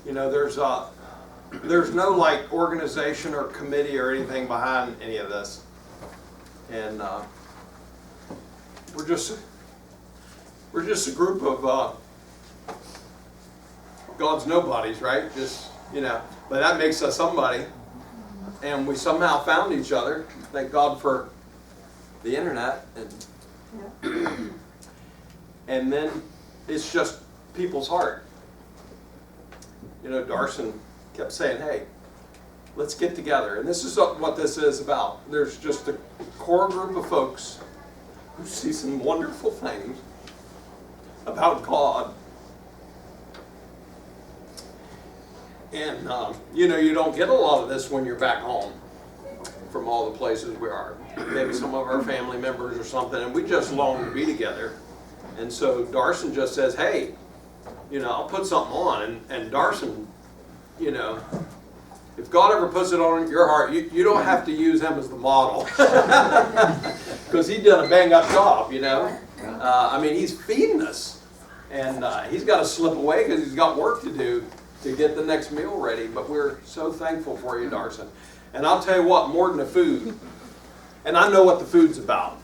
You know, there's no like organization or committee or anything behind any of this, and we're just a group of God's nobodies, right? Just, you know, but that makes us somebody, and we somehow found each other. Thank God for the internet, and then it's just people's heart. You know, Darson kept saying, hey, let's get together. And this is what this is about. There's just a core group of folks who see some wonderful things about God. And, you know, you don't get a lot of this when you're back home from all the places we are. Maybe some of our family members or something, and we just long to be together. And so Darson just says, hey, you know, I'll put something on. And Darson, you know, if God ever puts it on your heart, you don't have to use him as the model. Because he did a bang-up job, you know. I mean, he's feeding us. And he's got to slip away because he's got work to do to get the next meal ready. But we're so thankful for you, Darson. And I'll tell you what, more than the food, and I know what the food's about.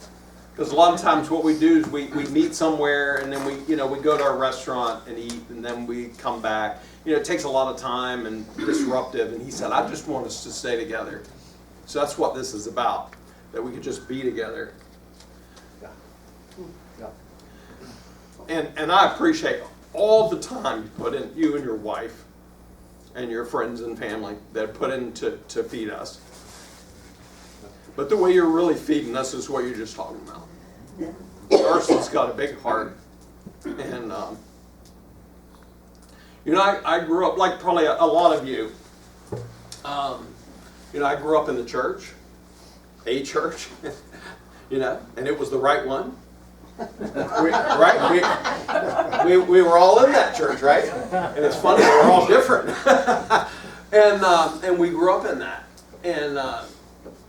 Because a lot of times what we do is we meet somewhere, and then we go to our restaurant and eat, and then we come back. You know, it takes a lot of time and disruptive. And he said, I just want us to stay together. So that's what this is about, that we could just be together. Yeah. Yeah. And I appreciate all the time you put in, you and your wife and your friends and family that put in to feed us. But the way you're really feeding us is what you're just talking about. Yeah. Darson's got a big heart. And, you know, I grew up, like probably a lot of you, you know, I grew up in the church, a church, you know, and it was the right one. We were all in that church, right? And it's funny, we're all different. And we grew up in that. And,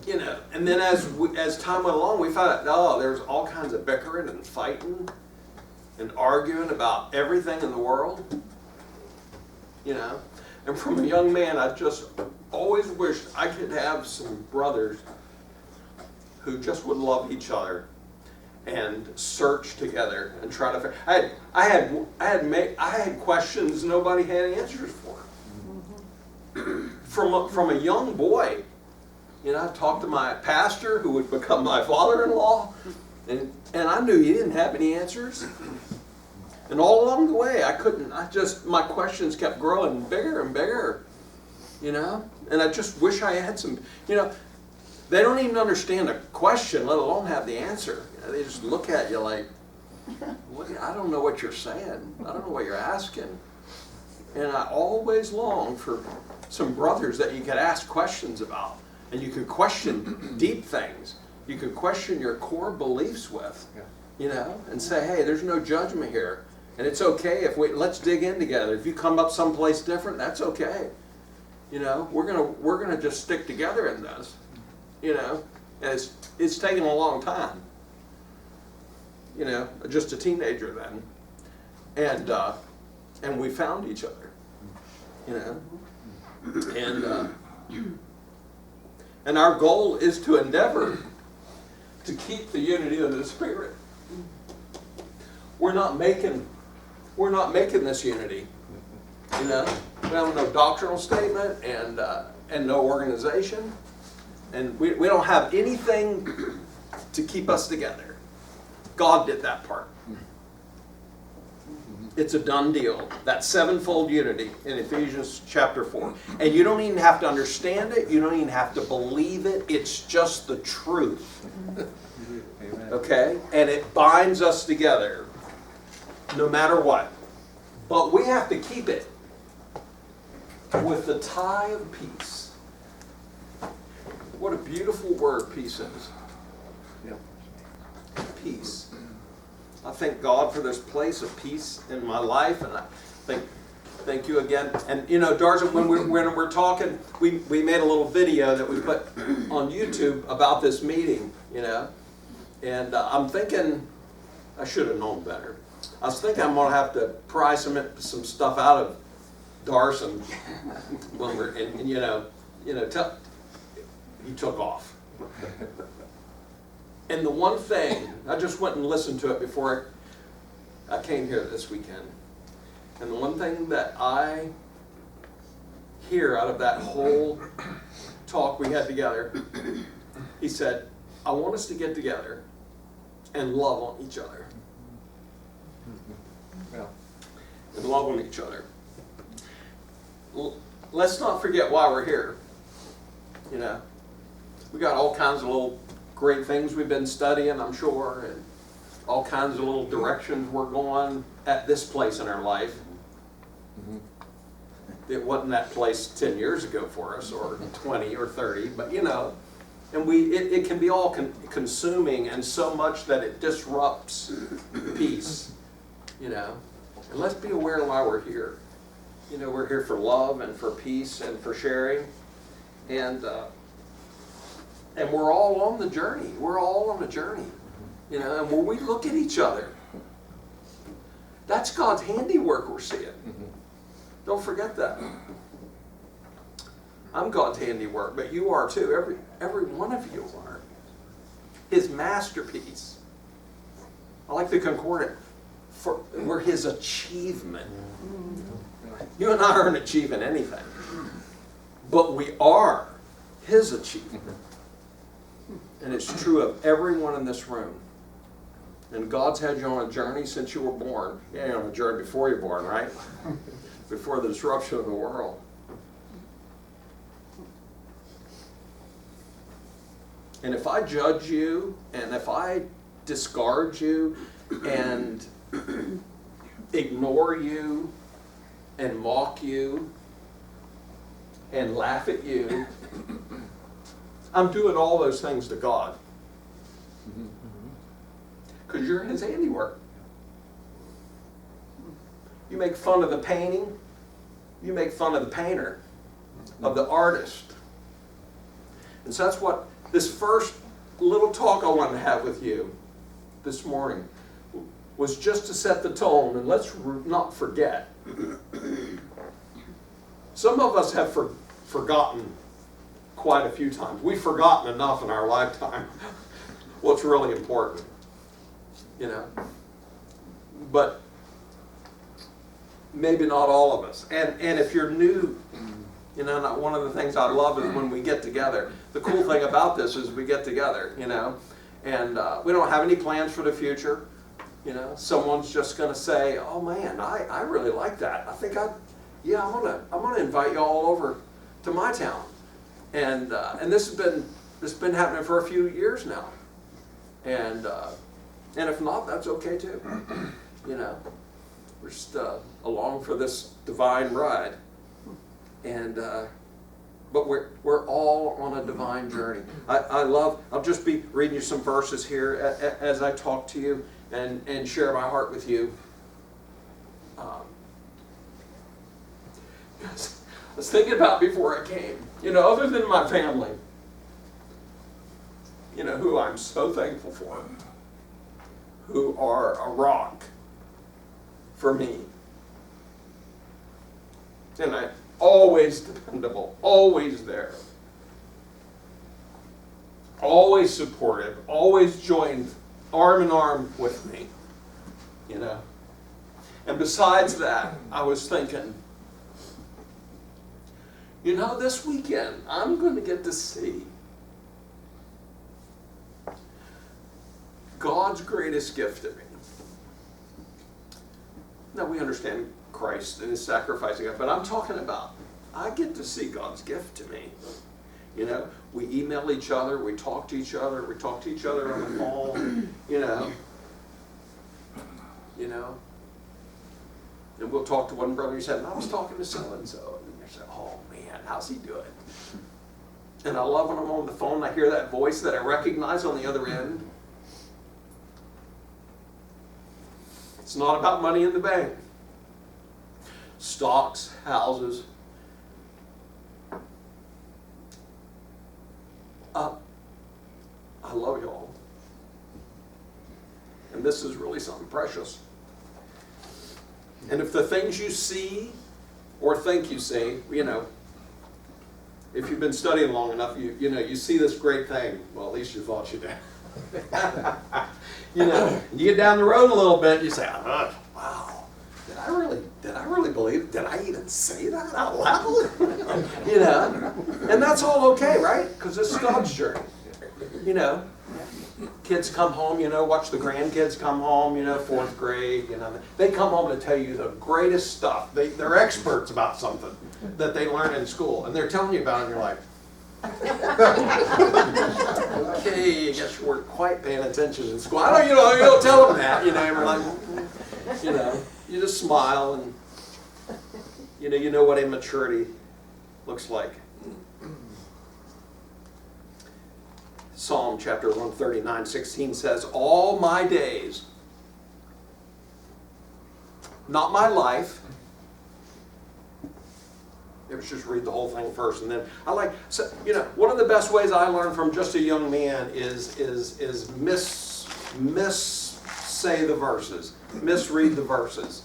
you know, and then as time went along, we found out, there's all kinds of bickering and fighting and arguing about everything in the world. You know, and from a young man, I just always wished I could have some brothers who just would love each other and search together and try to. I had questions nobody had answers for. From a young boy, you know, I talked to my pastor who would become my father-in-law, and I knew he didn't have any answers. And all along the way, my questions kept growing bigger and bigger, you know? And I just wish I had some, you know, they don't even understand a question, let alone have the answer. You know, they just look at you like, I don't know what you're saying. I don't know what you're asking. And I always long for some brothers that you could ask questions about. And you could question deep things. You could question your core beliefs with, you know, and say, hey, there's no judgment here. And it's okay if let's dig in together. If you come up someplace different, that's okay. You know, we're gonna just stick together in this. You know, and it's taken a long time. You know, just a teenager then, and we found each other. You know, and our goal is to endeavor to keep the unity of the Spirit. We're not making this unity. You know, we have no doctrinal statement and no organization, and we don't have anything to keep us together. God did that part. It's a done deal. That sevenfold unity in Ephesians chapter 4. And you don't even have to understand it. You don't even have to believe it. It's just the truth. Okay? And it binds us together no matter what. But we have to keep it with the tie of peace. What a beautiful word peace is. Yep. Peace. I thank God for this place of peace in my life, and I thank you again. And you know, Darson, when we're talking, we made a little video that we put on YouTube about this meeting, you know, and I'm thinking I should have known better. I was thinking I'm going to have to pry some stuff out of Darson, when we're, and he took off. And the one thing, I just went and listened to it before I came here this weekend. And the one thing that I hear out of that whole talk we had together, he said, I want us to get together and love on each other. Yeah. And love on each other. Let's not forget why we're here. You know, we got all kinds of little great things we've been studying, I'm sure, and all kinds of little directions we're going at this place in our life. It wasn't that place 10 years ago for us, or 20 or 30, but you know, and it can be all consuming, and so much that it disrupts peace, you know. And let's be aware why we're here. You know, we're here for love and for peace and for sharing, and we're all on the journey. We're all on a journey, you know. And when we look at each other, that's God's handiwork we're seeing. Don't forget that. I'm God's handiwork, but you are too. Every one of you are. His masterpiece. I like the concordant. We're His achievement. You and I aren't achieving anything, but we are His achievement. And it's true of everyone in this room. And God's had you on a journey since you were born. Yeah, you're on a journey before you're born, right? Before the disruption of the world. And if I judge you, and if I discard you, and ignore you, and mock you, and laugh at you, I'm doing all those things to God. Because you're His handiwork. You make fun of the painting, you make fun of the painter, of the artist. And so that's what this first little talk I wanted to have with you this morning was, just to set the tone. And let's not forget. Some of us have forgotten quite a few times. We've forgotten enough in our lifetime what's really important, you know. But maybe not all of us. And if you're new, you know, one of the things I love is when we get together. The cool thing about this is we get together, you know, and we don't have any plans for the future. You know, someone's just going to say, "Oh man, I really like that. I think I'm gonna invite you all over to my town." And this has been happening for a few years now. And if not, that's okay too. You know. We're just along for this divine ride, and but we're all on a divine journey. I'll just be reading you some verses here as I talk to you and share my heart with you. I was thinking about before I came, you know, other than my family, you know, who I'm so thankful for, who are a rock for me. And I always dependable, always there, always supportive, always joined arm in arm with me, you know. And besides that, I was thinking, you know, this weekend I'm going to get to see God's greatest gift to me. Now, we understand Christ and His sacrificing, but I'm talking about, I get to see God's gift to me. You know, we email each other, we talk to each other on the phone, you know. And we'll talk to one brother, he said, I was talking to so-and-so. And they said, oh man, how's he doing? And I love when I'm on the phone, I hear that voice that I recognize on the other end. It's not about money in the bank. Stocks, houses. I love y'all. And this is really something precious. And if the things you see or think you see. If you've been studying long enough, you see this great thing. Well, at least you thought you did. You get down the road a little bit, you say, wow, did I really believe it? Did I even say that out loud? And that's all okay, right? Because it's God's journey. Kids come home, watch the grandkids come home, 4th grade, they come home to tell you the greatest stuff. They're experts about something that they learned in school, and they're telling you about it, and you're like, okay, I guess you weren't quite paying attention in school. I don't, you don't tell them that, and we're like, you just smile, and you know what immaturity looks like. Psalm chapter 139:16 says, all my days, not my life. Let's just read the whole thing first, and then one of the best ways I learned from just a young man is say the verses, misread the verses,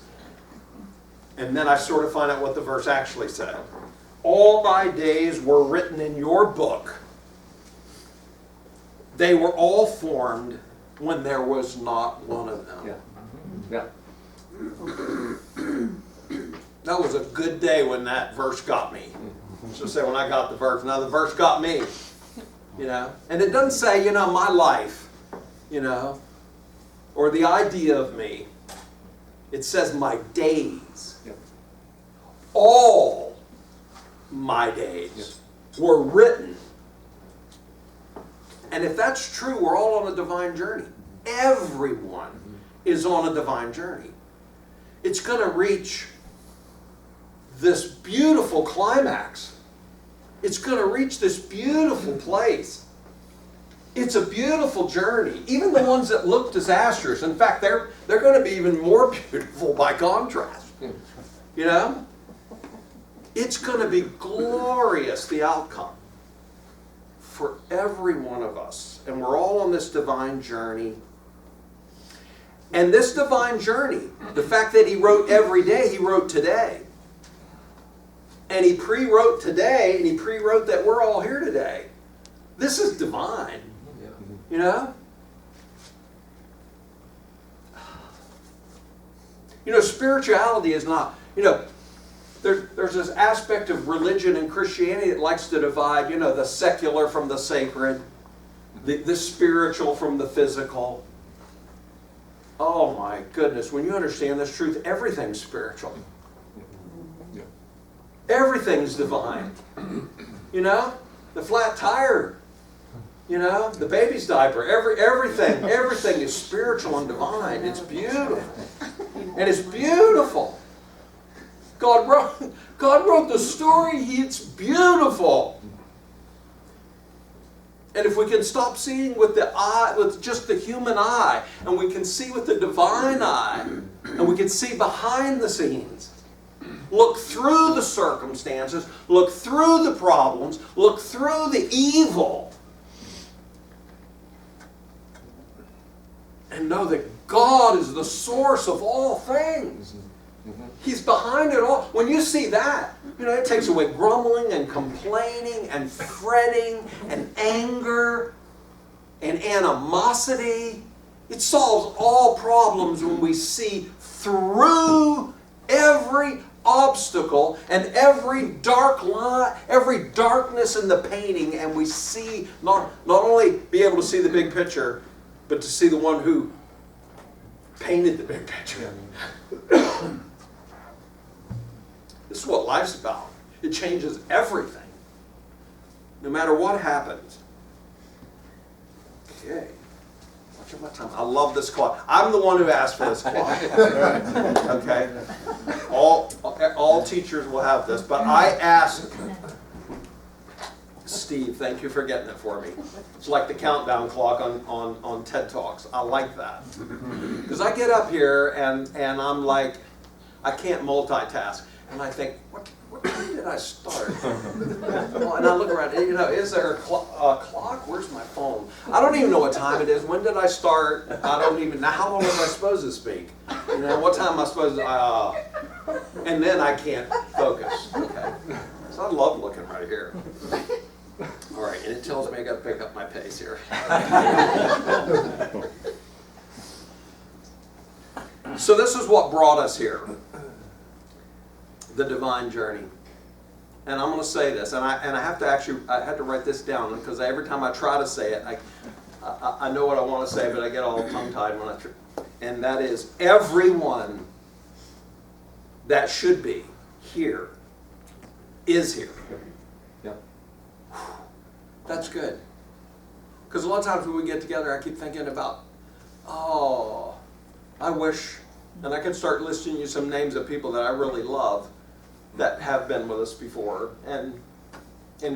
and then I sort of find out what the verse actually said. All my days were written in your book. They were all formed when there was not one of them. Yeah. That was a good day when that verse got me. So say when I got the verse, now the verse got me. And it doesn't say, my life, or the idea of me. It says my days. Yep. All my days were written. And if that's true, we're all on a divine journey. Everyone is on a divine journey. It's going to reach this beautiful climax. It's going to reach this beautiful place. It's a beautiful journey. Even the ones that look disastrous. In fact, they're going to be even more beautiful by contrast. It's going to be glorious, the outcome, for every one of us. And we're all on this divine journey. And this divine journey, the fact that he wrote every day, he wrote today. And he pre-wrote today, and he pre-wrote that we're all here today. This is divine. Spirituality is not, there's this aspect of religion and Christianity that likes to divide, the secular from the sacred, the spiritual from the physical. Oh my goodness, when you understand this truth, everything's spiritual. Everything's divine. The flat tire, the baby's diaper, everything is spiritual and divine. It's beautiful. And it's beautiful. God wrote the story. It's beautiful. And if we can stop seeing with the eye, with just the human eye, and we can see with the divine eye, and we can see behind the scenes, look through the circumstances, look through the problems, look through the evil, and know that God is the source of all things. He's behind it all. When you see that, it takes away grumbling and complaining and fretting and anger and animosity. It solves all problems when we see through every obstacle and every dark line, every darkness in the painting, and we see not only be able to see the big picture, but to see the one who painted the big picture. This is what life's about. It changes everything, no matter what happens. Okay. Watching my time. I love this clock. I'm the one who asked for this clock. Okay. All teachers will have this, but I asked Steve, thank you for getting it for me. It's like the countdown clock on TED Talks. I like that. Because I get up here and I'm like, I can't multitask. And I think, what time did I start? And I look around, is there a clock? Where's my phone? I don't even know what time it is. When did I start? I don't even know. How long was I supposed to speak? What time am I supposed to... and then I can't Focus. Okay. So I love looking right here. All right, and it tells me I got to pick up my pace here. So this is what brought us here. The divine journey. And I'm going to say this, and I have to actually, I had to write this down because every time I try to say it, I know what I want to say, but I get all tongue-tied when I try. And that is, everyone that should be here is here. Yep. That's good. Because a lot of times when we get together, I keep thinking about, oh, I wish, and I could start listing you some names of people that I really love that have been with us before and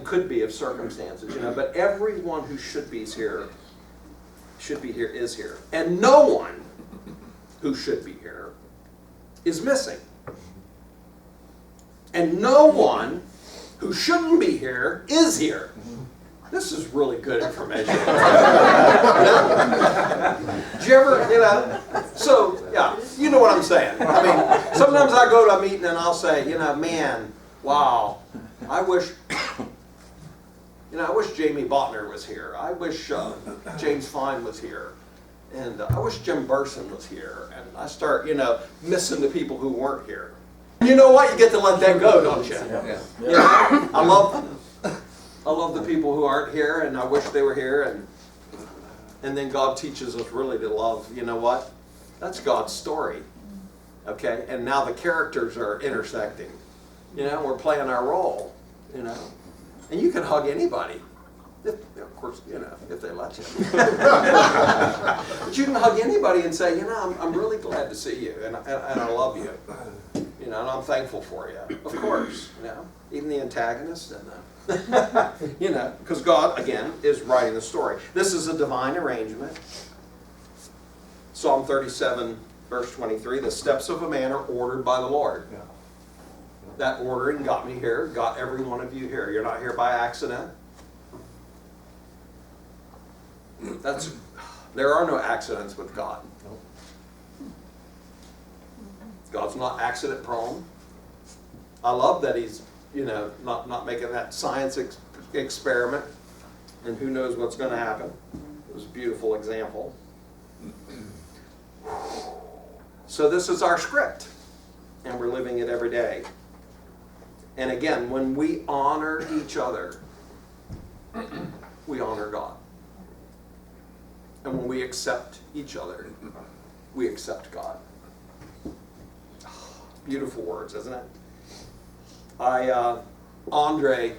could be if circumstances, but everyone who should be here is here. And no one who should be here is missing. And no one who shouldn't be here is here. This is really good information. Did you ever, so, yeah, you know what I'm saying. I mean, sometimes I go to a meeting and I'll say, man, wow, I wish Jamie Buckner was here. I wish James Fine was here. And I wish Jim Darson was here. And I start, missing the people who weren't here. You know what? You get to let that go, don't you? Yeah. I love the people who aren't here, and I wish they were here. And then God teaches us really to love. You know what? That's God's story. Okay? And now the characters are intersecting. We're playing our role. And you can hug anybody. Of course, if they let you. But you can hug anybody and say, I'm really glad to see you, and I love you. And I'm thankful for you. Of course, even the antagonist, and because God, again, is writing the story. This is a divine arrangement. Psalm 37, verse 23, the steps of a man are ordered by the Lord. Yeah. That ordering got me here, got every one of you here. You're not here by accident. There are no accidents with God. Nope. God's not accident prone. I love that he's, not making that science experiment, and who knows what's going to happen. It was a beautiful example. So this is our script, and we're living it every day. And again, when we honor each other, we honor God. And when we accept each other, we accept God. Beautiful words, isn't it? Andre,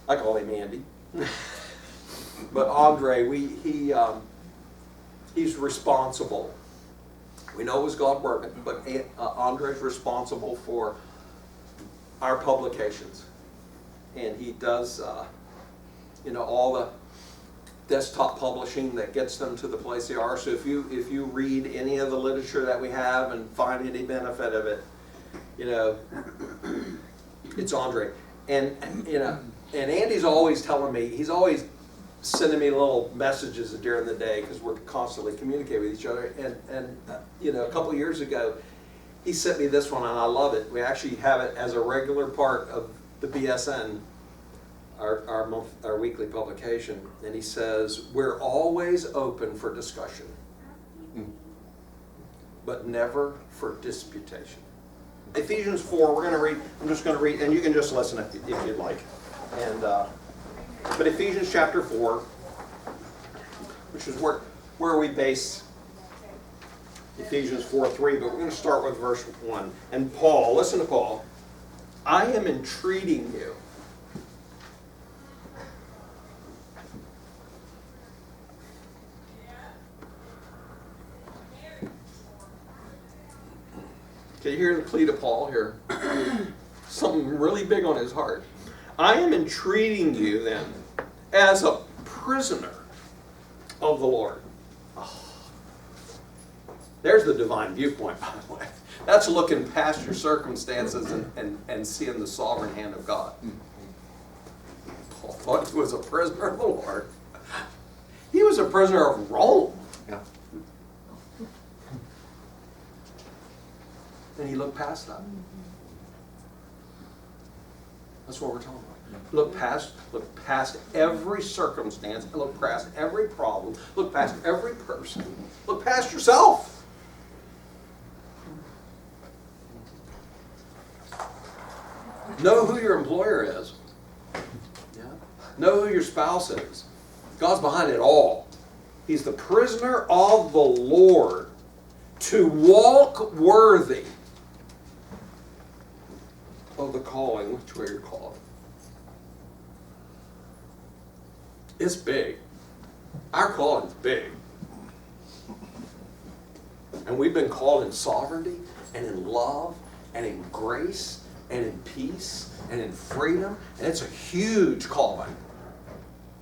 I call him Andy, but Andre, he's responsible. We know it was God working, but Andre's responsible for our publications, and he does, all the desktop publishing that gets them to the place they are. So if you read any of the literature that we have and find any benefit of it, it's Andre. And Andy's always telling me, he's always sending me little messages during the day because we're constantly communicating with each other. And a couple of years ago, he sent me this one, and I love it. We actually have it as a regular part of the BSN, our weekly publication. And he says, we're always open for discussion, but never for disputation. Ephesians 4, we're going to read, I'm just going to read, and you can just listen if you'd like. And but Ephesians chapter 4, which is where we base Ephesians 4:3, but we're going to start with verse 1. And Paul, listen to Paul, I am entreating you. Can you hear the plea to Paul here? Something really big on his heart. I am entreating you then, as a prisoner of the Lord. Oh. There's the divine viewpoint, by the way. That's looking past your circumstances and seeing the sovereign hand of God. Paul thought he was a prisoner of the Lord. He was a prisoner of Rome. Yeah. And he looked past that. That's what we're talking about. Look past every circumstance, look past every problem, look past every person, look past yourself. Know who your employer is. Yeah. Know who your spouse is. God's behind it all. He's the prisoner of the Lord to walk worthy of the calling, which way you're called. It's big. Our calling's big. And we've been called in sovereignty and in love and in grace and in peace and in freedom. And it's a huge calling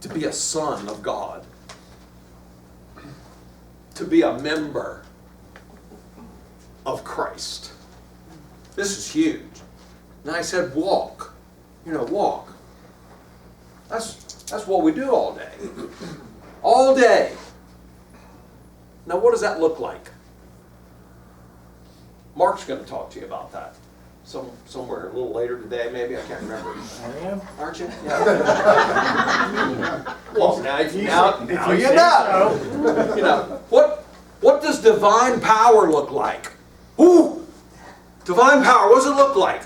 to be a son of God. To be a member of Christ. This is huge. And I said walk. Walk. That's what we do all day. All day. Now what does that look like? Mark's going to talk to you about that. Somewhere a little later today, maybe. I can't remember. I am. Aren't you? Yeah. Well, now you know. What does divine power look like? Ooh! Divine power, what does it look like?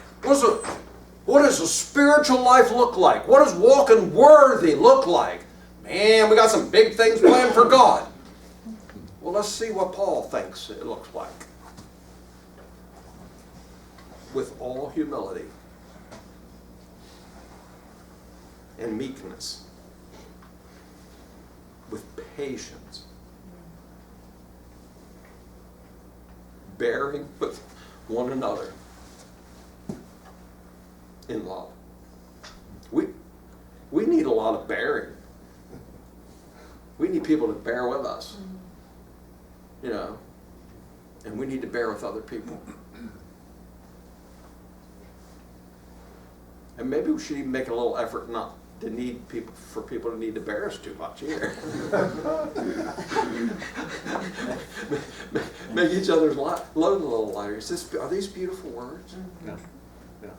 What does a spiritual life look like? What does walking worthy look like? Man, we got some big things planned for God. Well, let's see what Paul thinks it looks like. With all humility and meekness, with patience, bearing with one another in love. We need a lot of bearing. We need people to bear with us. And we need to bear with other people. And maybe we should even make a little effort not to need people to need to bear us too much either. Make each other's load a little lighter. Are these beautiful words? Yeah. Yeah.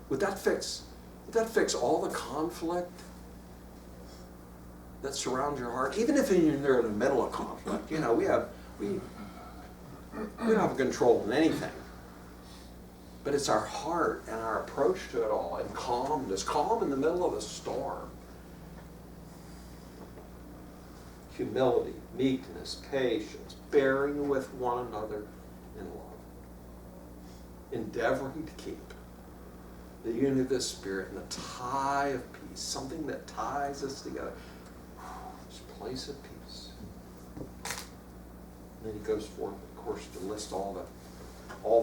Would that fix all the conflict that surrounds your heart? Even if you're in the middle of conflict, we don't have control in anything. But it's our heart and our approach to it all, and calmness, calm in the middle of a storm. Humility, meekness, patience, bearing with one another in love. Endeavoring to keep the unity of the Spirit and the tie of peace, something that ties us together. This place of peace. And then he goes forth, of course, to list all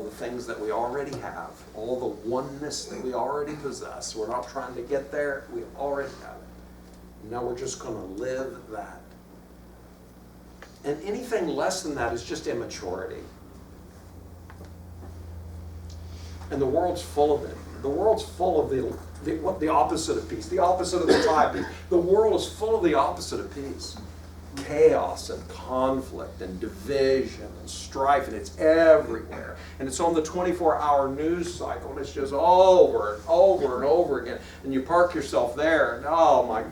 the things that we already have, all the oneness that we already possess. We're not trying to get there, we already have it. Now we're just going to live that. And anything less than that is just immaturity. And the world's full of it. The world's full of the opposite of peace, the opposite of the tie of peace. The world is full of the opposite of peace. Chaos and conflict and division and strife, and it's everywhere. And it's on the 24-hour news cycle, and it's just over and over and over again. And you park yourself there, and oh my,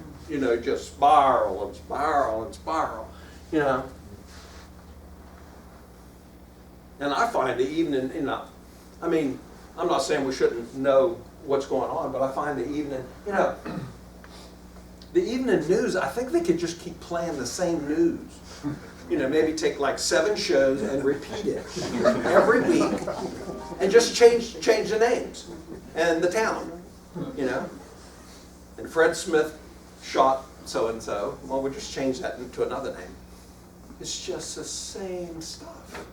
just spiral and spiral and spiral, And I find that even I'm not saying we shouldn't know what's going on, but I find that even in, the evening news, I think they could just keep playing the same news. Maybe take like 7 shows and repeat it every week, and just change the names and the town. And Fred Smith shot so and so. Well, we'll just change that to another name. It's just the same stuff.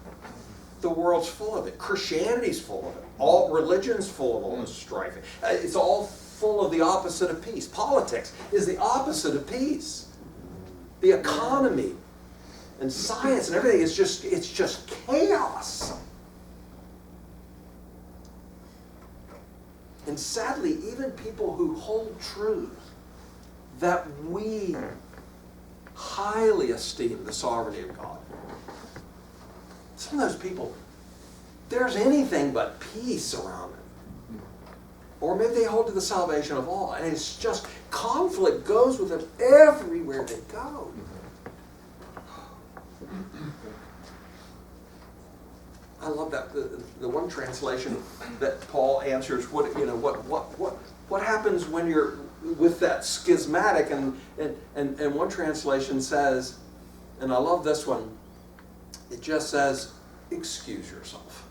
The world's full of it. Christianity's full of it. All religion's full of all this strife. It's all full of the opposite of peace. Politics is the opposite of peace. The economy and science and everything is just chaos. And sadly, even people who hold truth that we highly esteem the sovereignty of God, some of those people, there's anything but peace around them. Or maybe they hold to the salvation of all. And it's just, conflict goes with them everywhere they go. I love that. The one translation that Paul answers, what happens when you're with that schismatic, and one translation says, and I love this one, it just says, excuse yourself.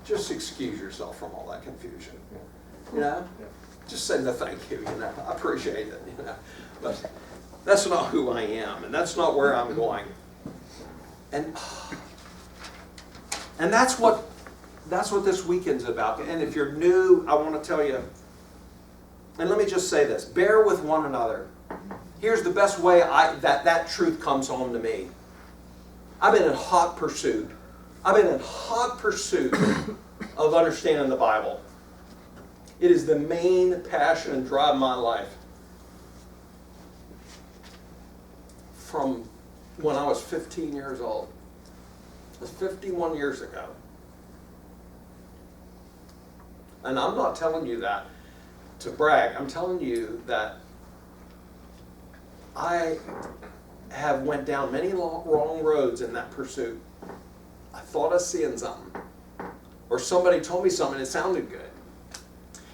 Just excuse yourself from all that confusion. You know? Just say no thank you, I appreciate it, But that's not who I am, and that's not where I'm going. And that's what this weekend's about. And if you're new, I want to tell you, and let me just say this, bear with one another. Here's the best way that truth comes home to me. I've been in hot pursuit of understanding the Bible. It is the main passion and drive of my life. From when I was 15 years old. It was 51 years ago. And I'm not telling you that to brag. I'm telling you that I have went down many wrong roads in that pursuit. I thought I was seeing something. Or somebody told me something and it sounded good.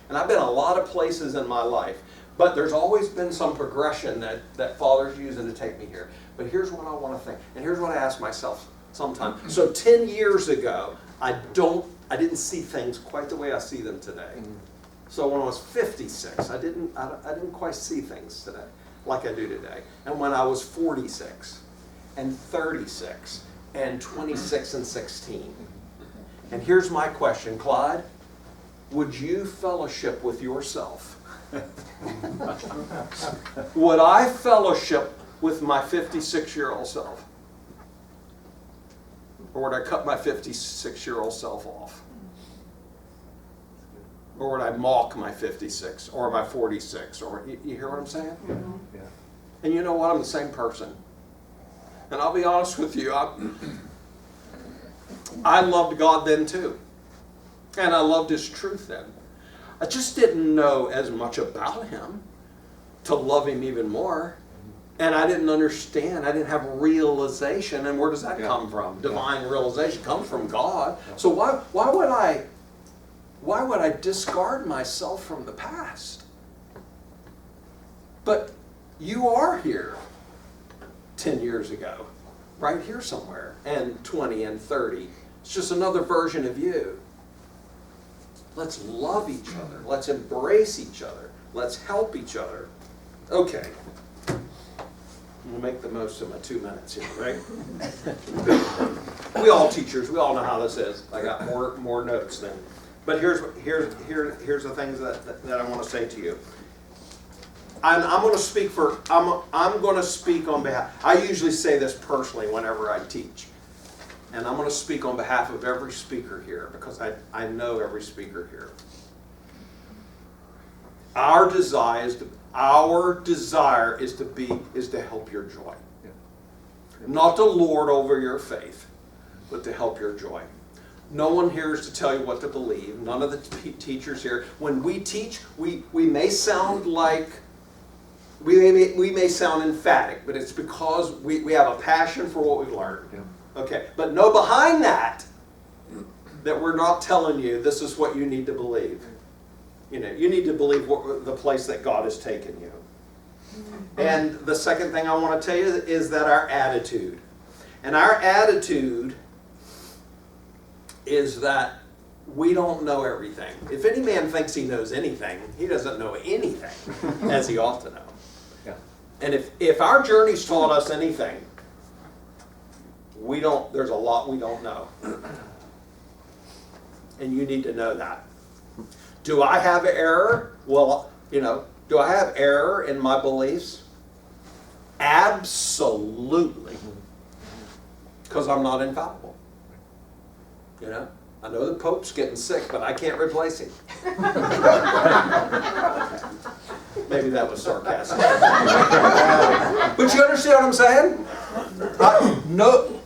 And I've been a lot of places in my life. But there's always been some progression that Father's using to take me here. But here's what I want to think. And here's what I ask myself sometimes. So 10 years ago, I didn't see things quite the way I see them today. So when I was 56, I didn't quite see things today like I do today. And when I was 46 and 36 and 26 and 16. And here's my question, Clyde. Would you fellowship with yourself? Would I fellowship with my 56-year-old self? Or would I cut my 56-year-old self off? Or would I mock my 56 or my 46? Or you hear what I'm saying? Yeah. And you know what? I'm the same person. And I'll be honest with you, I loved God then too. And I loved His truth then. I just didn't know as much about Him to love Him even more. And I didn't understand. I didn't have realization. And where does that come from? Divine realization comes from God. So why would I discard myself from the past? But you are here 10 years ago, right here somewhere, and 20 and 30. It's just another version of you. Let's love each other. Let's embrace each other. Let's help each other. Okay. I'm going to make the most of my 2 minutes here, right? We all teachers, we all know how this is. I got more notes than. But here's the things that I want to say to you. I'm going to speak on behalf. I usually say this personally whenever I teach. And I'm going to speak on behalf of every speaker here because I know every speaker here. Our desire is to help your joy. Not to lord over your faith, but to help your joy. No one here is to tell you what to believe. None of the teachers here. When we teach, we may sound like, we may sound emphatic, but it's because we have a passion for what we've learned. Yeah. Okay, but know behind that we're not telling you this is what you need to believe. You need to believe the place that God has taken you. And the second thing I want to tell you is that our attitude. And our attitude is that we don't know everything. If any man thinks he knows anything, he doesn't know anything as he ought to know. Yeah. And if our journey's taught us anything, there's a lot we don't know. And you need to know that. Do I have error? Well, do I have error in my beliefs? Absolutely. Because I'm not infallible. I know the Pope's getting sick, but I can't replace him. Maybe that was sarcastic. But you understand what I'm saying?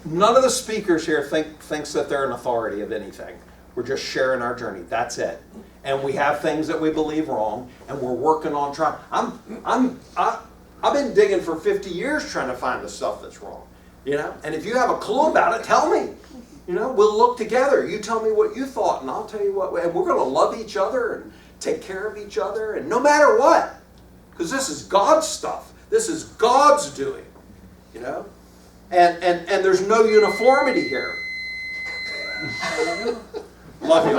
None of the speakers here thinks that they're an authority of anything. We're just sharing our journey. That's it. And we have things that we believe wrong, and we're working on trying. I've been digging for 50 years trying to find the stuff that's wrong. And if you have a clue about it, tell me. We'll look together. You tell me what you thought, and I'll tell you what. And we're going to love each other and take care of each other, and no matter what, because this is God's stuff. This is God's doing. And there's no uniformity here. Love you.